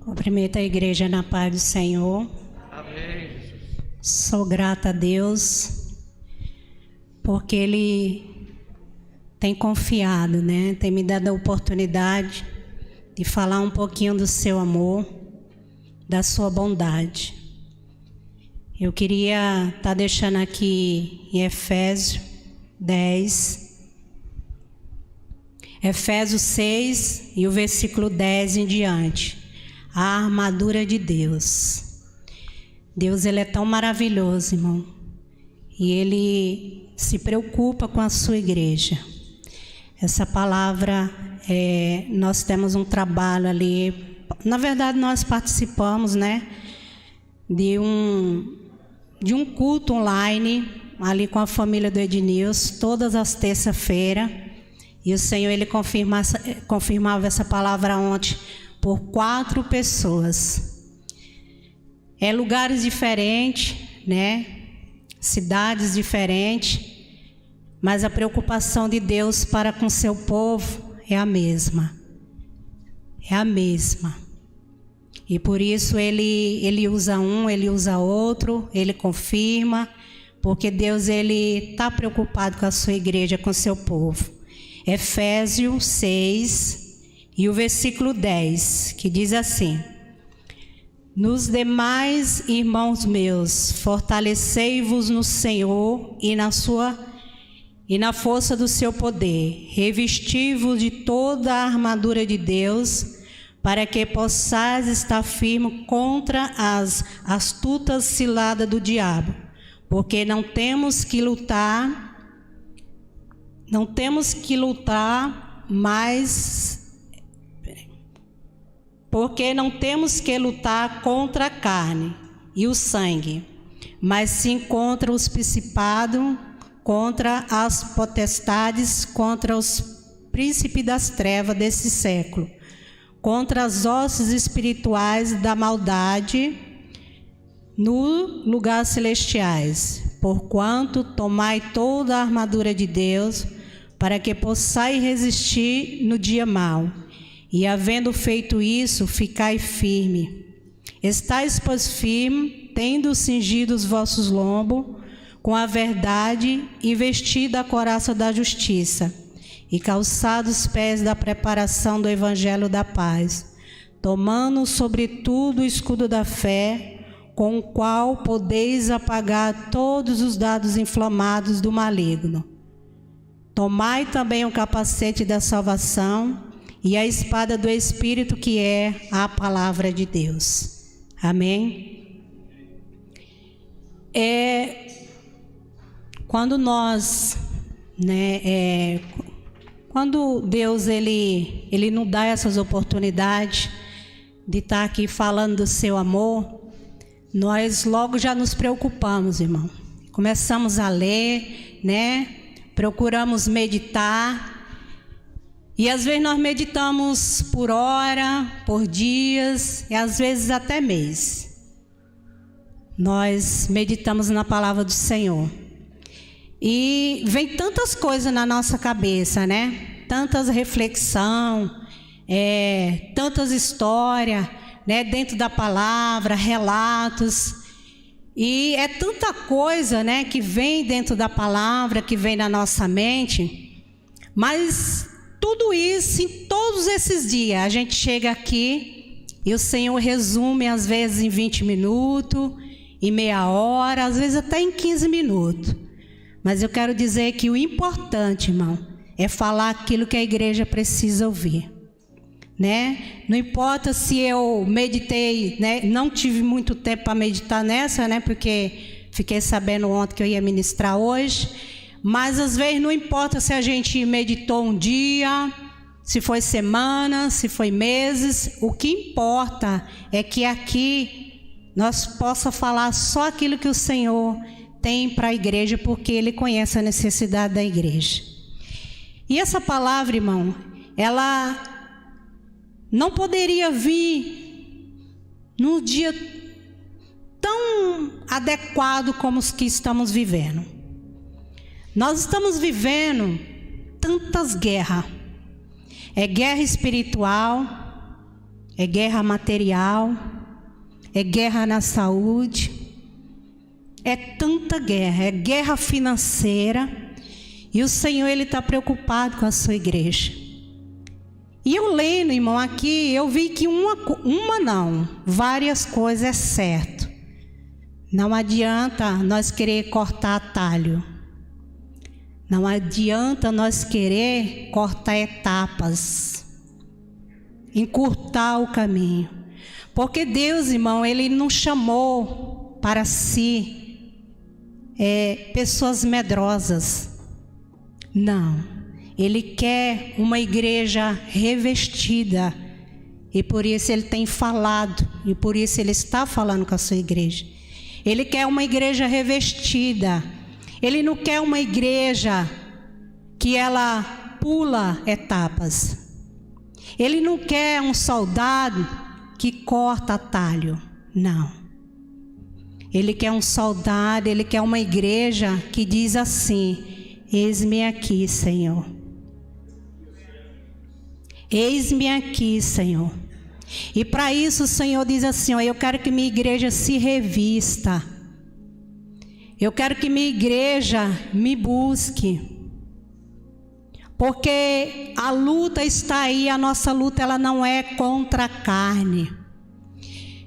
Cumprimento a igreja na paz do Senhor. Amém, Jesus. Sou grata a Deus, porque Ele tem confiado, né? Tem me dado a oportunidade de falar um pouquinho do seu amor, da sua bondade. Eu queria estar deixando aqui em Efésios 6 e o versículo 10 em diante. A armadura de Deus. Deus, Ele é tão maravilhoso, irmão. E Ele se preocupa com a sua igreja. Essa palavra, nós temos um trabalho ali. Na verdade, nós participamos, né, de um culto online, ali com a família do Ednilson, todas as terças-feiras. E o Senhor, Ele confirmava essa palavra ontem por 4 pessoas. Lugares diferentes, né? Cidades diferentes, mas a preocupação de Deus para com seu povo é a mesma. É a mesma. E por isso ele usa um, ele usa outro, ele confirma, porque Deus, Ele está preocupado com a sua igreja, com o seu povo. Efésios 6 e o versículo 10, que diz assim: Nos demais, irmãos meus, fortalecei-vos no Senhor e na força do seu poder. Revesti-vos de toda a armadura de Deus, para que possais estar firme contra as astutas ciladas do diabo. Porque não temos que lutar contra a carne e o sangue, mas sim contra os principados, contra as potestades, contra os príncipes das trevas desse século, contra as hostes espirituais da maldade no lugar celestiais. Porquanto tomai toda a armadura de Deus, para que possais resistir no dia mau. E havendo feito isso, ficai firme. Estais, pois, firme, tendo cingido os vossos lombos com a verdade, e vestida a couraça da justiça, e calçados os pés da preparação do evangelho da paz, tomando sobretudo o escudo da fé, com o qual podeis apagar todos os dardos inflamados do maligno. Tomai também o capacete da salvação e a espada do Espírito, que é a palavra de Deus. Amém? Quando nós, quando Deus ele nos dá essas oportunidades de estar aqui falando do seu amor, nós logo já nos preocupamos, irmão. Começamos a ler, né? Procuramos meditar. E às vezes nós meditamos por hora, por dias e às vezes até mês. Nós meditamos na palavra do Senhor. E vem tantas coisas na nossa cabeça, né? Tantas reflexões, tantas histórias, né? Dentro da palavra, relatos. E é tanta coisa, né? Que vem dentro da palavra, que vem na nossa mente. Mas tudo isso, em todos esses dias, a gente chega aqui e o Senhor resume, às vezes em 20 minutos, em meia hora, às vezes até em 15 minutos. Mas eu quero dizer que o importante, irmão, é falar aquilo que a igreja precisa ouvir, né? Não importa se eu meditei, né? Não tive muito tempo para meditar nessa, né? Porque fiquei sabendo ontem que eu ia ministrar hoje. Mas às vezes não importa se a gente meditou um dia, se foi semana, se foi meses. O que importa é que aqui nós possa falar só aquilo que o Senhor tem para a igreja, porque Ele conhece a necessidade da igreja. E essa palavra, irmão, ela não poderia vir num dia tão adequado como os que estamos vivendo. Nós estamos vivendo tantas guerras. Guerra espiritual, é guerra material, é guerra na saúde, é tanta guerra, é guerra financeira. E o Senhor, Ele está preocupado com a sua igreja. E eu lendo, irmão, aqui, eu vi que várias coisas é certo. Não adianta nós querer cortar atalho. Não adianta nós querer cortar etapas, encurtar o caminho. Porque Deus, irmão, Ele não chamou para si pessoas medrosas. Não. Ele quer uma igreja revestida. E por isso Ele tem falado. E por isso Ele está falando com a sua igreja. Ele quer uma igreja revestida. Ele não quer uma igreja que ela pula etapas. Ele não quer um soldado que corta atalho. Não. Ele quer um soldado, ele quer uma igreja que diz assim: eis-me aqui, Senhor. Eis-me aqui, Senhor. E para isso o Senhor diz assim: ó, eu quero que minha igreja se revista. Eu quero que minha igreja me busque. Porque a luta está aí, a nossa luta ela não é contra a carne.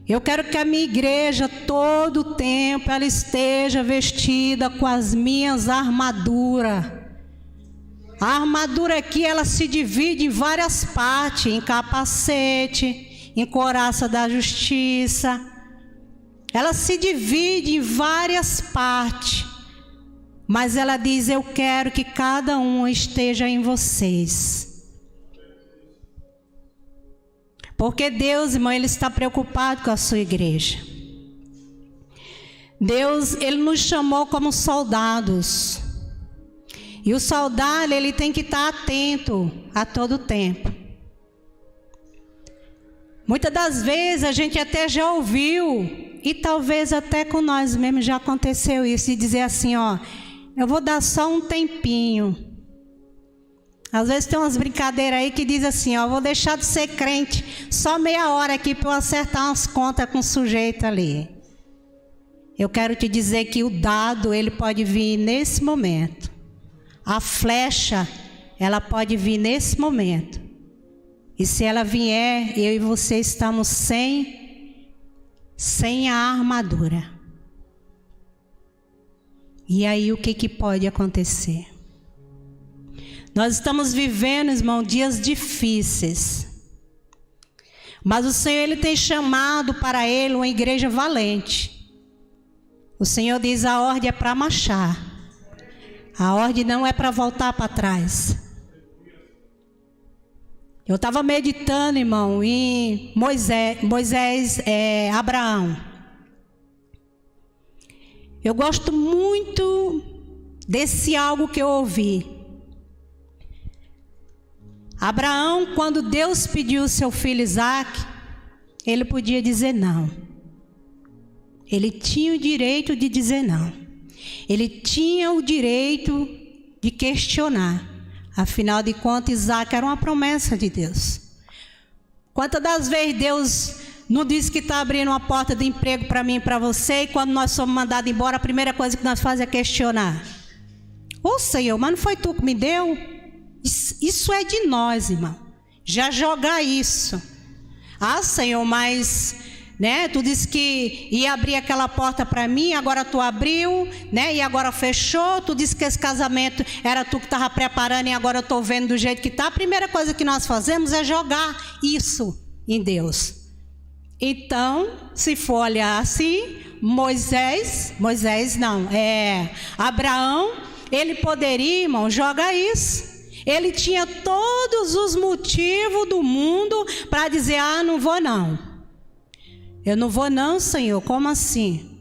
Eu quero que a minha igreja todo o tempo ela esteja vestida com as minhas armaduras. A armadura aqui ela se divide em várias partes, em capacete, em couraça da justiça. Ela se divide em várias partes, mas ela diz: eu quero que cada um esteja em vocês. Porque Deus, irmão, Ele está preocupado com a sua igreja. Deus, Ele nos chamou como soldados. E o soldado, ele tem que estar atento a todo tempo. Muitas das vezes a gente até já ouviu, e talvez até com nós mesmos já aconteceu isso, de dizer assim, ó, eu vou dar só um tempinho. Às vezes tem umas brincadeiras aí que diz assim, ó, eu vou deixar de ser crente só meia hora aqui para eu acertar umas contas com o sujeito ali. Eu quero te dizer que o dado, ele pode vir nesse momento. A flecha, ela pode vir nesse momento. E se ela vier, eu e você estamos sem a armadura. E aí o que pode acontecer? Nós estamos vivendo, irmão, dias difíceis. Mas o Senhor, Ele tem chamado para Ele uma igreja valente. O Senhor diz: a ordem é para marchar. A ordem não é para voltar para trás. Eu estava meditando, irmão, em Abraão. Eu gosto muito desse algo que eu ouvi. Abraão, quando Deus pediu o seu filho Isaque, ele podia dizer não. Ele tinha o direito de dizer não. Ele tinha o direito de questionar. Afinal de contas, Isaque era uma promessa de Deus. Quantas das vezes Deus não disse que está abrindo uma porta de emprego para mim e para você, e quando nós somos mandados embora, a primeira coisa que nós fazemos é questionar. Ô Senhor, mas não foi tu que me deu? Isso é de nós, irmão. Já jogar isso. Ah, Senhor, mas... né? Tu disse que ia abrir aquela porta para mim, agora tu abriu, né? E agora fechou. Tu disse que esse casamento era tu que estava preparando e agora eu estou vendo do jeito que está. A primeira coisa que nós fazemos é jogar isso em Deus. Então, se for olhar assim, Abraão, ele poderia, irmão, jogar isso. Ele tinha todos os motivos do mundo para dizer: ah, não vou não. Eu não vou não, Senhor, como assim?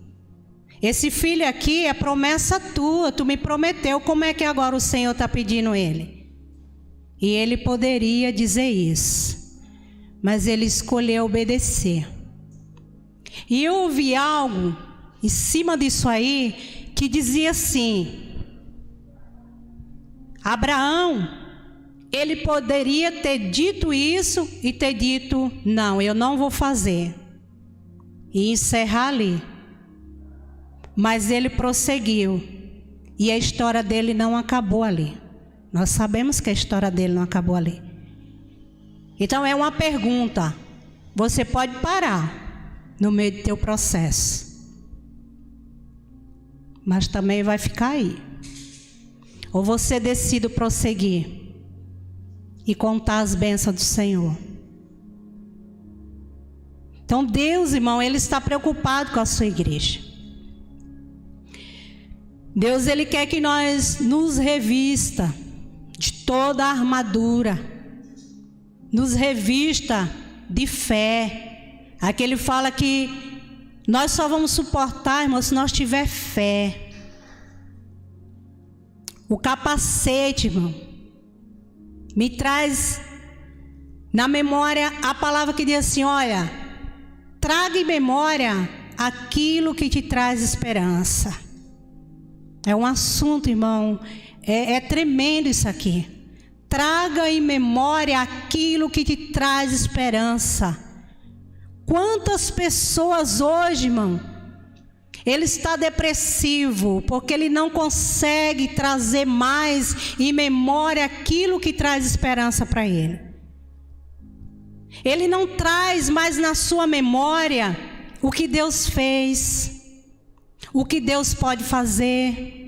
Esse filho aqui é promessa tua, tu me prometeu, como é que agora o Senhor está pedindo ele? E ele poderia dizer isso, mas ele escolheu obedecer. E eu ouvi algo em cima disso aí, que dizia assim: Abraão, ele poderia ter dito isso e ter dito: não, eu não vou fazer, e encerrar ali. Mas ele prosseguiu, e a história dele não acabou ali. Nós sabemos que a história dele não acabou ali. Então é uma pergunta: você pode parar no meio do teu processo, mas também vai ficar aí. Ou você decide prosseguir e contar as bênçãos do Senhor. Então Deus, irmão, Ele está preocupado com a sua igreja. Deus, Ele quer que nós nos revista de toda a armadura, nos revista de fé. Aqui Ele fala que nós só vamos suportar, irmão, se nós tiver fé. O capacete, irmão, me traz na memória a palavra que diz assim: olha, traga em memória aquilo que te traz esperança. É um assunto, irmão, é tremendo isso aqui. Traga em memória aquilo que te traz esperança. Quantas pessoas hoje, irmão, ele está depressivo porque ele não consegue trazer mais em memória aquilo que traz esperança para ele. Ele não traz mais na sua memória o que Deus fez, o que Deus pode fazer.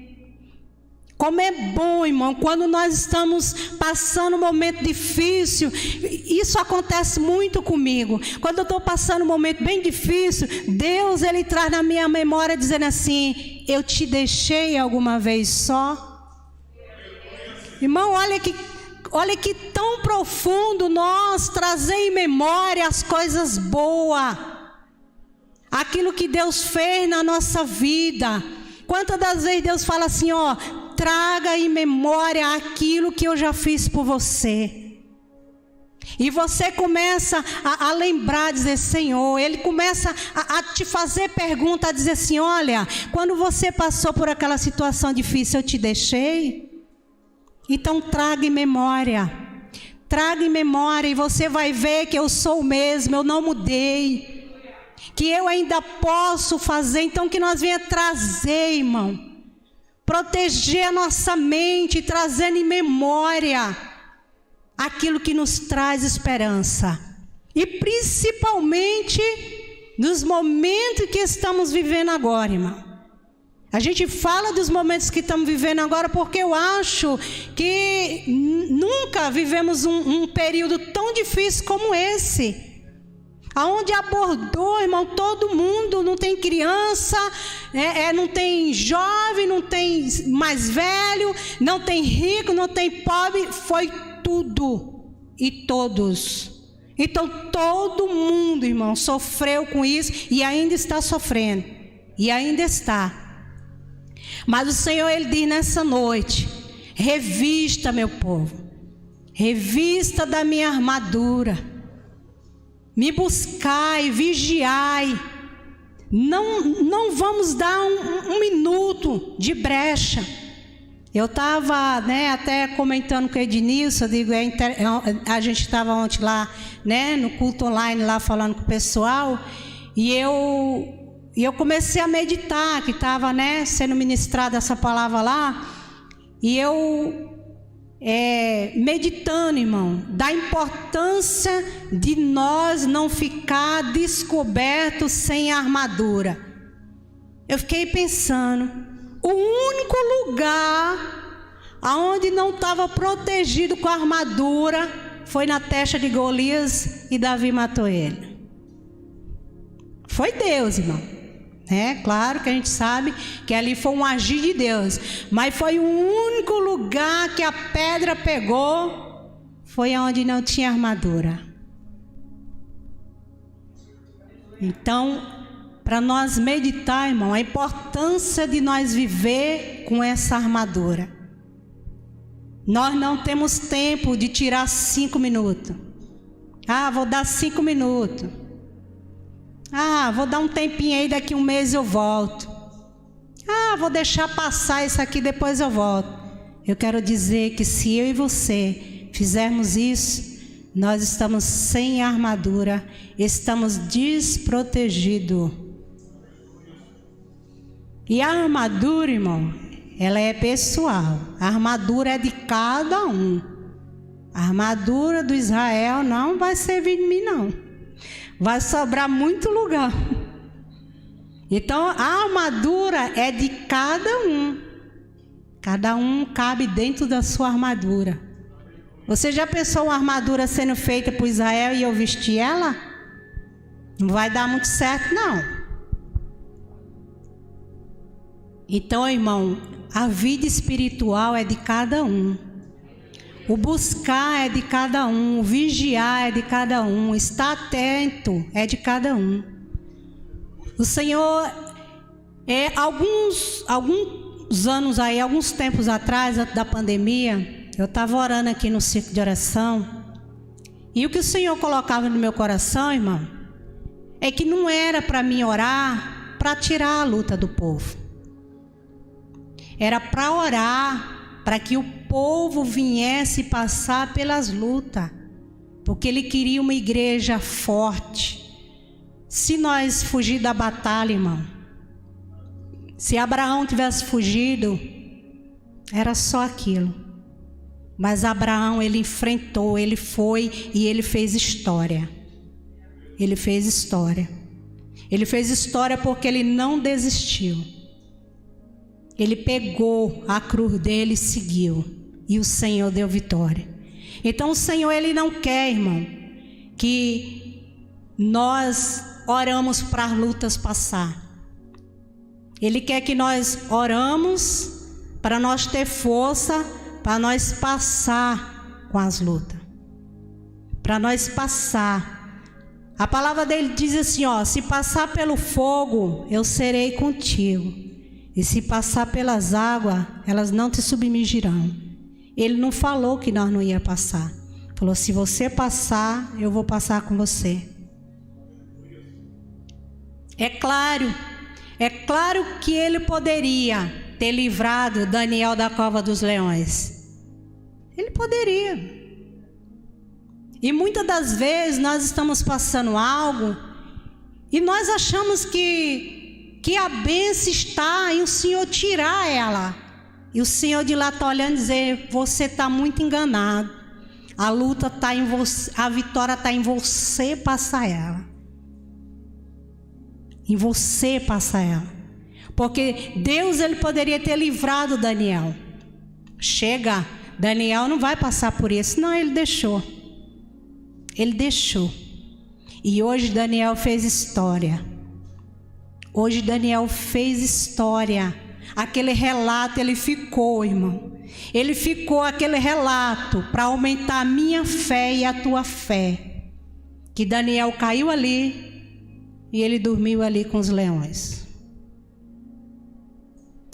Como é bom, irmão, quando nós estamos passando um momento difícil. Isso acontece muito comigo. Quando eu estou passando um momento bem difícil, Deus, Ele traz na minha memória dizendo assim: eu te deixei alguma vez só? Irmão, olha que tão profundo nós trazer em memória as coisas boas, aquilo que Deus fez na nossa vida. Quantas das vezes Deus fala assim: ó, traga em memória aquilo que eu já fiz por você. E você começa a lembrar, dizer: Senhor, Ele começa a te fazer pergunta, a dizer assim: olha, quando você passou por aquela situação difícil, eu te deixei? Então traga em memória. Traga em memória e você vai ver que eu sou o mesmo, eu não mudei, que eu ainda posso fazer. Então que nós venha trazer, irmão, proteger a nossa mente, trazendo em memória aquilo que nos traz esperança. E principalmente nos momentos que estamos vivendo agora, irmão. A gente fala dos momentos que estamos vivendo agora porque eu acho que nunca vivemos um período tão difícil como esse, aonde abordou, irmão, todo mundo. Não tem criança, não tem jovem, não tem mais velho, não tem rico, não tem pobre, foi tudo e todos. Então todo mundo, irmão, sofreu com isso e ainda está sofrendo, e ainda está. Mas o Senhor, Ele diz nessa noite: revista, meu povo, revista da minha armadura, me buscai, vigiai. Não vamos dar um minuto de brecha. Eu estava, até comentando com o Ednilson, eu digo, a gente estava ontem lá, no culto online, lá falando com o pessoal, e eu comecei a meditar, que estava, sendo ministrada essa palavra lá, e eu meditando, irmão, da importância de nós não ficar descobertos sem armadura. Eu fiquei pensando, o único lugar aonde não estava protegido com a armadura foi na testa de Golias, e Davi matou ele. Foi Deus, irmão. Claro que a gente sabe que ali foi um agir de Deus, mas foi o único lugar que a pedra pegou, foi onde não tinha armadura. Então, para nós meditar, irmão, a importância de nós viver com essa armadura. Nós não temos tempo de tirar 5 minutos. Vou dar 5 minutos. Vou dar um tempinho aí, daqui 1 mês eu volto. Vou deixar passar isso aqui, depois eu volto. Eu quero dizer que se eu e você fizermos isso, nós estamos sem armadura, estamos desprotegidos. E a armadura, irmão, ela é pessoal. A armadura é de cada um. A armadura do Israel não vai servir de mim, não. Vai sobrar muito lugar. Então, a armadura é de cada um. Cada um cabe dentro da sua armadura. Você já pensou uma armadura sendo feita por Israel e eu vestir ela? Não vai dar muito certo, não. Então, irmão, a vida espiritual é de cada um. O buscar é de cada um. O vigiar é de cada um. Estar atento é de cada um. O Senhor, alguns anos aí, alguns tempos atrás, antes da pandemia, eu estava orando aqui no círculo de oração. E o que o Senhor colocava no meu coração, irmão, é que não era para mim orar para tirar a luta do povo. Era para orar para que o povo viesse passar pelas lutas, porque Ele queria uma igreja forte. Se nós fugir da batalha, irmão, se Abraão tivesse fugido, era só aquilo. Mas Abraão, ele enfrentou, ele foi e ele fez história. Ele fez história. Ele fez história porque ele não desistiu. Ele pegou a cruz dele e seguiu. E o Senhor deu vitória. Então o Senhor, Ele não quer, irmão, que nós oramos para as lutas passar. Ele quer que nós oramos para nós ter força, para nós passar com as lutas. Para nós passar. A palavra dele diz assim, ó: se passar pelo fogo, eu serei contigo. E se passar pelas águas, elas não te submergirão. Ele não falou que nós não ia passar. Falou: se você passar, eu vou passar com você. É claro que ele poderia ter livrado Daniel da cova dos leões. Ele poderia. E muitas das vezes nós estamos passando algo e nós achamos que a bênção está em o Senhor tirar ela. E o Senhor de lá está olhando e dizer: você está muito enganado. A luta está em você, a vitória está em você passar ela. Em você passar ela. Porque Deus, Ele poderia ter livrado Daniel. Chega, Daniel não vai passar por isso. Não, Ele deixou. Ele deixou. E hoje Daniel fez história. Hoje Daniel fez história. Aquele relato, ele ficou, irmão. Ele ficou aquele relato para aumentar a minha fé e a tua fé. Que Daniel caiu ali e ele dormiu ali com os leões.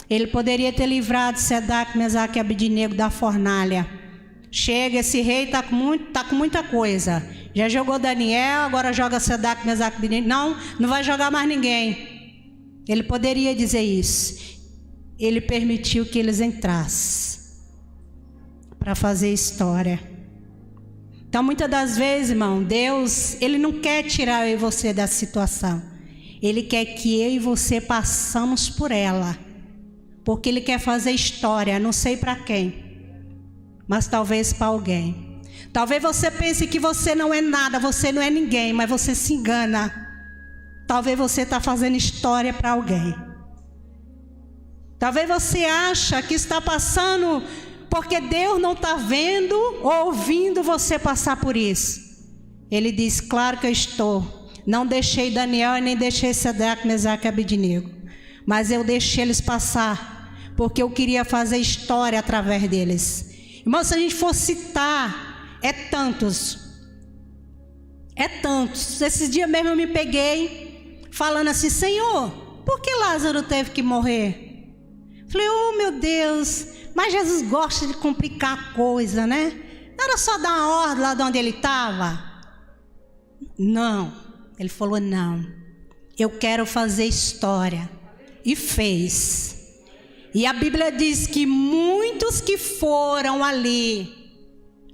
Ele poderia ter livrado Sedac, Mesaque e Abednego da fornalha. Chega, esse rei está com muita coisa. Já jogou Daniel, agora joga Sedac, Mesaque e Abednego. Não vai jogar mais ninguém. Ele poderia dizer isso. Ele permitiu que eles entrassem para fazer história. Então, muitas das vezes, irmão, Deus, Ele não quer tirar eu e você da situação. Ele quer que eu e você passamos por ela. Porque Ele quer fazer história, não sei para quem, mas talvez para alguém. Talvez você pense que você não é nada, você não é ninguém, mas você se engana. Talvez você está fazendo história para alguém. Talvez você acha que está passando porque Deus não está vendo ou ouvindo você passar por isso. Ele diz: claro que eu estou. Não deixei Daniel e nem deixei Sedac, Mesaque e Abednego. Mas eu deixei eles passar porque eu queria fazer história através deles. Irmão, se a gente for citar, é tantos. Esses dias mesmo eu me peguei falando assim: Senhor, por que Lázaro teve que morrer? Falei: oh meu Deus, mas Jesus gosta de complicar a coisa, né? Não era só dar uma ordem lá de onde ele estava? Não. Ele falou: não, eu quero fazer história. E fez. E a Bíblia diz que muitos que foram ali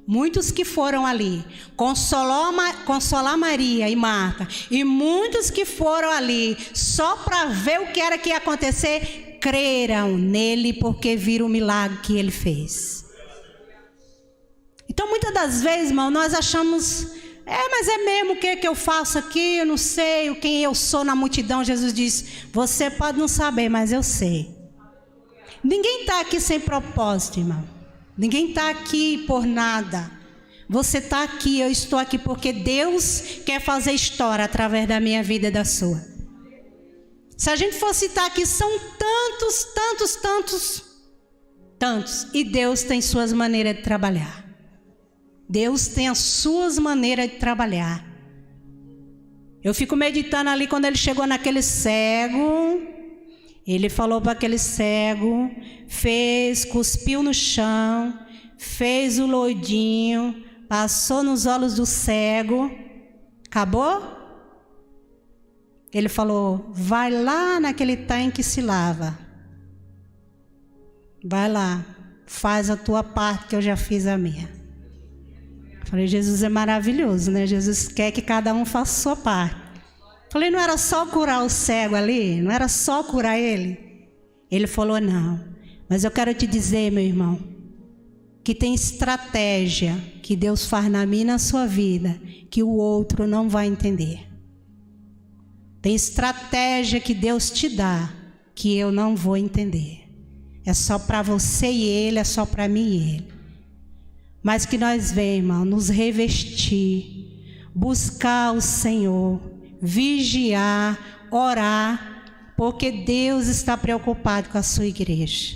Muitos que foram ali consolar Maria e Marta, e muitos que foram ali só para ver o que era que ia acontecer, creram nele porque viram o milagre que ele fez. Então muitas das vezes, irmão, nós achamos, mas é mesmo o que eu faço aqui, eu não sei quem eu sou na multidão. Jesus diz, você pode não saber, mas eu sei. Ninguém está aqui sem propósito, irmão. Ninguém está aqui por nada. Você está aqui, eu estou aqui porque Deus quer fazer história através da minha vida e da sua. Se a gente for citar aqui, são tantos. E Deus tem suas maneiras de trabalhar. Deus tem as suas maneiras de trabalhar. Eu fico meditando ali quando ele chegou naquele cego. Ele falou para aquele cego, cuspiu no chão, fez o loidinho, passou nos olhos do cego. Acabou? Ele falou, vai lá naquele tanque e se lava. Vai lá, faz a tua parte que eu já fiz a minha. Falei, Jesus é maravilhoso, né? Jesus quer que cada um faça a sua parte. Falei, não era só curar o cego ali? Não era só curar ele? Ele falou, não. Mas eu quero te dizer, meu irmão, que tem estratégia que Deus faz na minha e na sua vida, que o outro não vai entender. Tem estratégia que Deus te dá, que eu não vou entender. É só para você e ele, é só para mim e ele. Mas que nós venhamos, irmão, nos revestir, buscar o Senhor, vigiar, orar, porque Deus está preocupado com a sua igreja.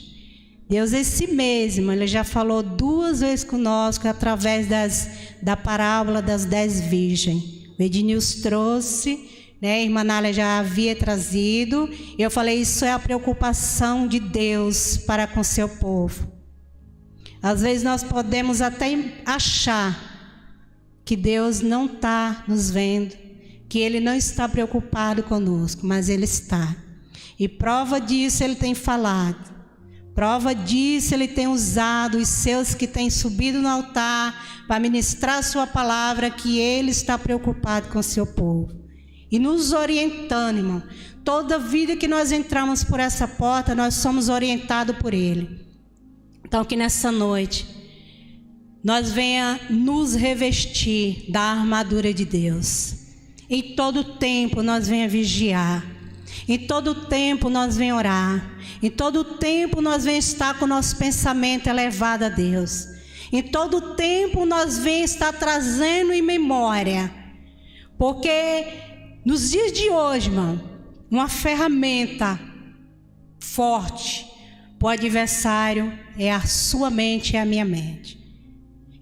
Deus esse mesmo, ele já falou 2 vezes conosco através da parábola das 10 virgens. O Ednilson trouxe, né? A irmã Nália já havia trazido. Eu falei, isso é a preocupação de Deus para com seu povo. Às vezes nós podemos até achar que Deus não está nos vendo, que Ele não está preocupado conosco, mas Ele está. E prova disso Ele tem falado. Prova disso Ele tem usado os seus que têm subido no altar para ministrar a sua palavra, que Ele está preocupado com o seu povo. E nos orientando, irmão. Toda vida que nós entramos por essa porta, nós somos orientados por Ele. Então que nessa noite nós venha nos revestir da armadura de Deus. Em todo tempo nós venha vigiar. Em todo tempo nós venha orar. Em todo tempo nós venha estar com o nosso pensamento elevado a Deus. Em todo tempo nós venha estar trazendo em memória. Porque nos dias de hoje, irmão, uma ferramenta forte para o adversário é a sua mente e a minha mente.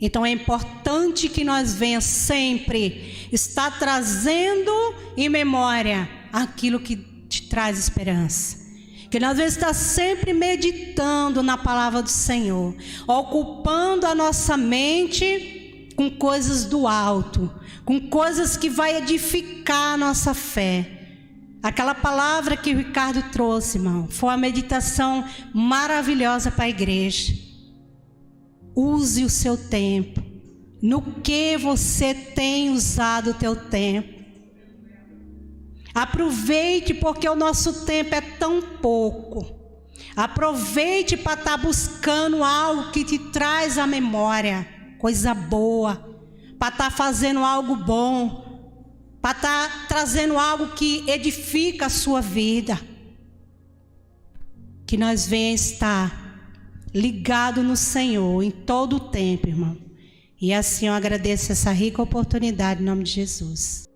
Então é importante que nós venhamos sempre estar trazendo em memória aquilo que te traz esperança. Que nós devemos estar sempre meditando na palavra do Senhor, ocupando a nossa mente com coisas do alto, com coisas que vai edificar a nossa fé. Aquela palavra que o Ricardo trouxe, irmão, foi uma meditação maravilhosa para a igreja. Use o seu tempo. No que você tem usado o teu tempo? Aproveite, porque o nosso tempo é tão pouco. Aproveite para estar buscando algo que te traz à memória, coisa boa, para estar fazendo algo bom, para estar trazendo algo que edifica a sua vida. Que nós venhamos estar ligado no Senhor em todo o tempo, irmão. E assim eu agradeço essa rica oportunidade em nome de Jesus.